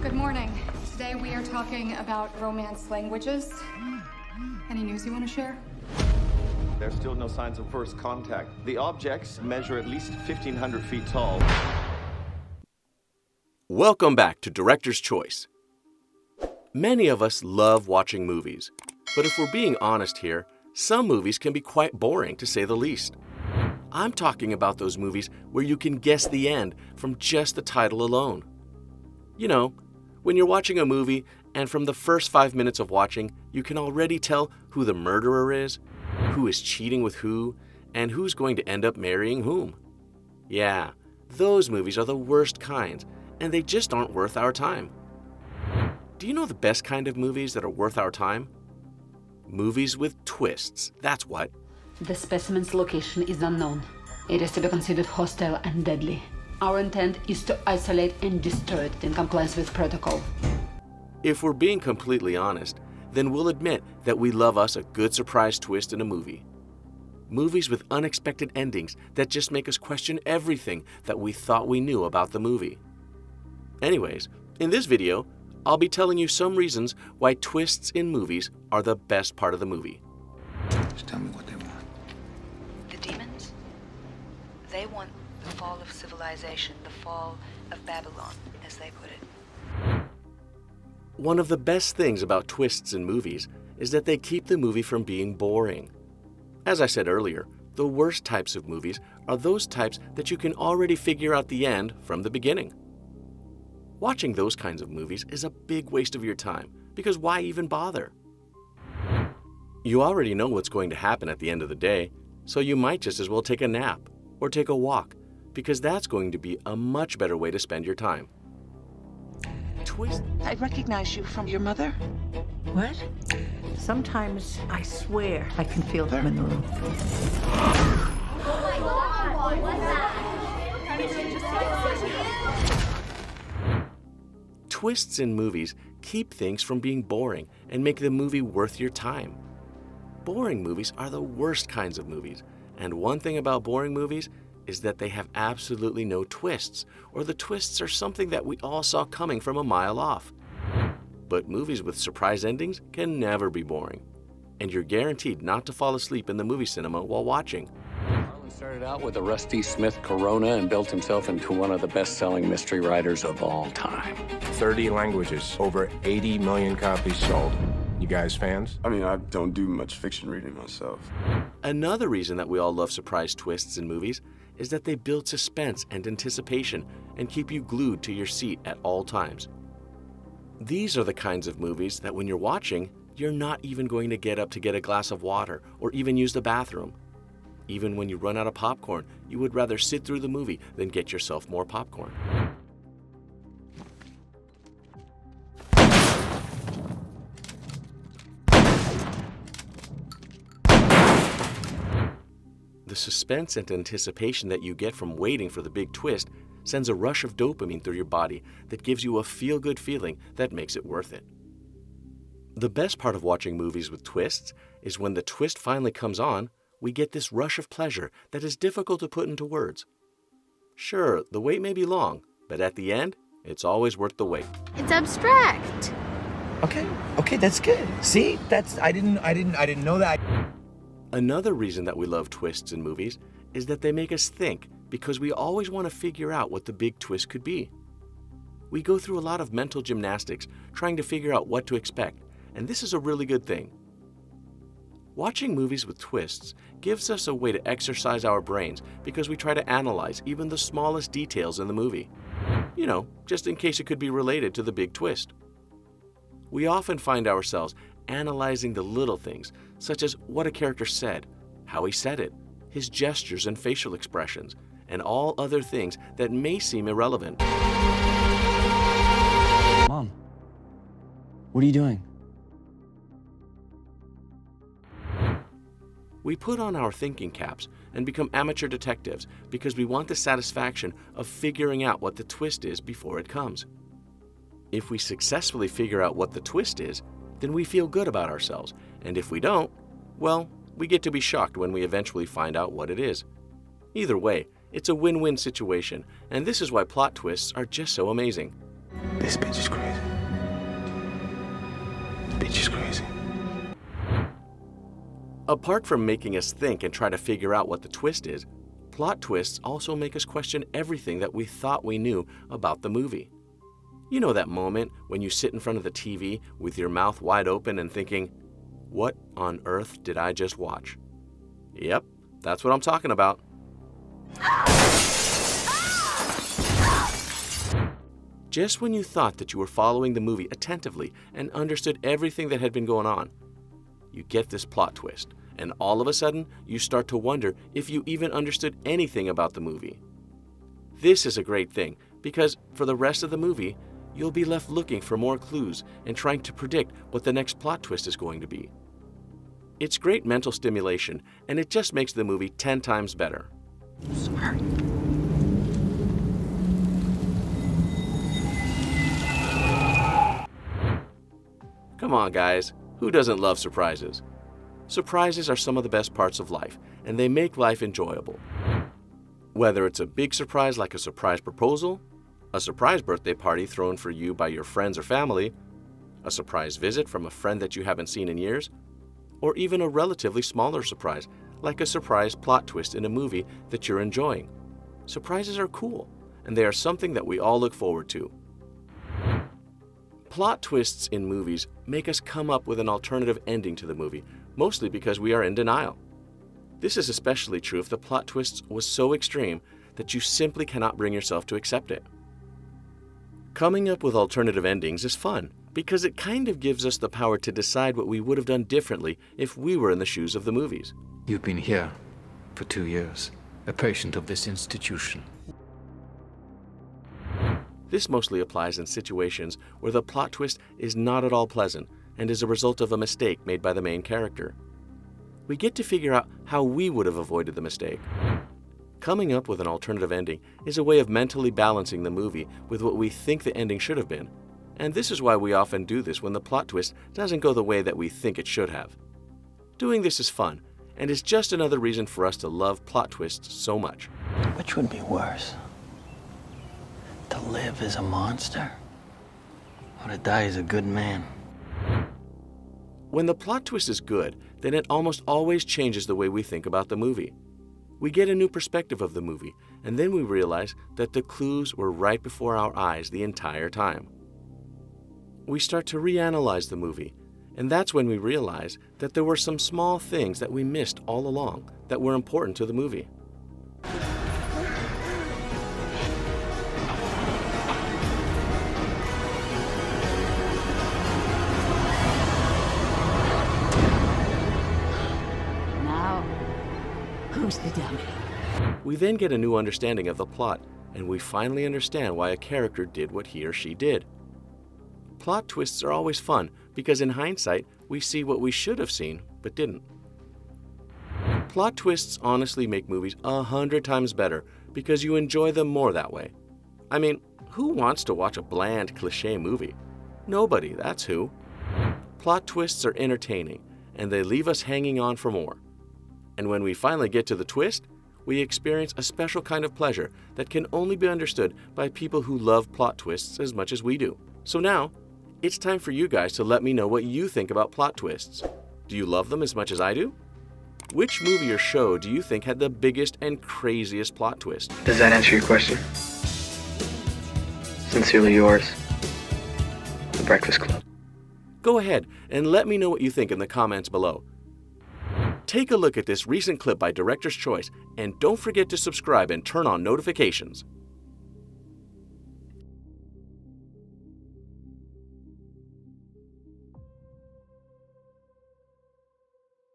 Good morning. Today we are talking about romance languages. Any news you want to share? There's still no signs of first contact. The objects measure at least 1,500 feet tall. Welcome back to Director's Choice. Many of us love watching movies, but if we're being honest here, some movies can be quite boring, to say the least. I'm talking about those movies where you can guess the end from just the title alone. You know, when you're watching a movie and from the first 5 minutes of watching, you can already tell who the murderer is, who is cheating with who, and who's going to end up marrying whom. Yeah, those movies are the worst kinds, and they just aren't worth our time. Do you know the best kind of movies that are worth our time? Movies with twists, that's what. The specimen's location is unknown. It is to be considered hostile and deadly. Our intent is to isolate and destroy it in compliance with protocol. If we're being completely honest, then we'll admit that we love us a good surprise twist in a movie. Movies with unexpected endings that just make us question everything that we thought we knew about the movie. Anyways, in this video, I'll be telling you some reasons why twists in movies are the best part of the movie. Just tell me what they want. The demons? They want the fall of civilization, the fall of Babylon, as they put it. One of the best things about twists in movies is that they keep the movie from being boring. As I said earlier, the worst types of movies are those types that you can already figure out the end from the beginning. Watching those kinds of movies is a big waste of your time, because why even bother? You already know what's going to happen at the end of the day, so you might just as well take a nap or take a walk, because that's going to be a much better way to spend your time. I recognize you from your mother. What? Sometimes I swear I can feel them in the room. Oh my God! What's that? Twists in movies keep things from being boring and make the movie worth your time. Boring movies are the worst kinds of movies, and one thing about boring movies is that they have absolutely no twists, or the twists are something that we all saw coming from a mile off. But movies with surprise endings can never be boring, and you're guaranteed not to fall asleep in the movie cinema while watching. Harlan started out with a Rusty Smith Corona and built himself into one of the best-selling mystery writers of all time. 30 languages, over 80 million copies sold. You guys fans? I mean, I don't do much fiction reading myself. Another reason that we all love surprise twists in movies is that they build suspense and anticipation and keep you glued to your seat at all times. These are the kinds of movies that when you're watching, you're not even going to get up to get a glass of water or even use the bathroom. Even when you run out of popcorn, you would rather sit through the movie than get yourself more popcorn. The suspense and anticipation that you get from waiting for the big twist sends a rush of dopamine through your body that gives you a feel-good feeling that makes it worth it. The best part of watching movies with twists is when the twist finally comes on, we get this rush of pleasure that is difficult to put into words. Sure, the wait may be long, but at the end, it's always worth the wait. It's abstract. Okay, that's good. See, I didn't know that. Another reason that we love twists in movies is that they make us think, because we always want to figure out what the big twist could be. We go through a lot of mental gymnastics trying to figure out what to expect, and this is a really good thing. Watching movies with twists gives us a way to exercise our brains because we try to analyze even the smallest details in the movie. You know, just in case it could be related to the big twist. We often find ourselves analyzing the little things, such as what a character said, how he said it, his gestures and facial expressions, and all other things that may seem irrelevant. Mom, what are you doing? We put on our thinking caps and become amateur detectives because we want the satisfaction of figuring out what the twist is before it comes. If we successfully figure out what the twist is, then we feel good about ourselves, and if we don't, well, we get to be shocked when we eventually find out what it is. Either way, it's a win-win situation, and this is why plot twists are just so amazing. This bitch is crazy. Bitch is crazy. Apart from making us think and try to figure out what the twist is, plot twists also make us question everything that we thought we knew about the movie. You know that moment when you sit in front of the TV with your mouth wide open and thinking, what on earth did I just watch? Yep, that's what I'm talking about. Just when you thought that you were following the movie attentively and understood everything that had been going on, you get this plot twist, and all of a sudden, you start to wonder if you even understood anything about the movie. This is a great thing, because for the rest of the movie, you'll be left looking for more clues and trying to predict what the next plot twist is going to be. It's great mental stimulation, and it just makes the movie 10 times better. Sorry. Come on, guys. Who doesn't love surprises? Surprises are some of the best parts of life, and they make life enjoyable. Whether it's a big surprise like a surprise proposal, a surprise birthday party thrown for you by your friends or family, a surprise visit from a friend that you haven't seen in years, or even a relatively smaller surprise like a surprise plot twist in a movie that you're enjoying. Surprises are cool, and they are something that we all look forward to. Plot twists in movies make us come up with an alternative ending to the movie, mostly because we are in denial. This is especially true if the plot twist was so extreme that you simply cannot bring yourself to accept it. Coming up with alternative endings is fun because it kind of gives us the power to decide what we would have done differently if we were in the shoes of the movies. You've been here for 2 years, a patient of this institution. This mostly applies in situations where the plot twist is not at all pleasant and is a result of a mistake made by the main character. We get to figure out how we would have avoided the mistake. Coming up with an alternative ending is a way of mentally balancing the movie with what we think the ending should have been. And this is why we often do this when the plot twist doesn't go the way that we think it should have. Doing this is fun, and is just another reason for us to love plot twists so much. Which would be worse? To live as a monster? Or to die as a good man? When the plot twist is good, then it almost always changes the way we think about the movie. We get a new perspective of the movie, and then we realize that the clues were right before our eyes the entire time. We start to reanalyze the movie, and that's when we realize that there were some small things that we missed all along that were important to the movie. Who's the dummy? We then get a new understanding of the plot, and we finally understand why a character did what he or she did. Plot twists are always fun because in hindsight, we see what we should have seen but didn't. Plot twists honestly make movies 100 times better because you enjoy them more that way. I mean, who wants to watch a bland, cliché movie? Nobody, that's who. Plot twists are entertaining, and they leave us hanging on for more. And when we finally get to the twist, we experience a special kind of pleasure that can only be understood by people who love plot twists as much as we do. So now, it's time for you guys to let me know what you think about plot twists. Do you love them as much as I do? Which movie or show do you think had the biggest and craziest plot twist? Does that answer your question? Sincerely yours, The Breakfast Club. Go ahead and let me know what you think in the comments below. Take a look at this recent clip by Director's Choice, and don't forget to subscribe and turn on notifications.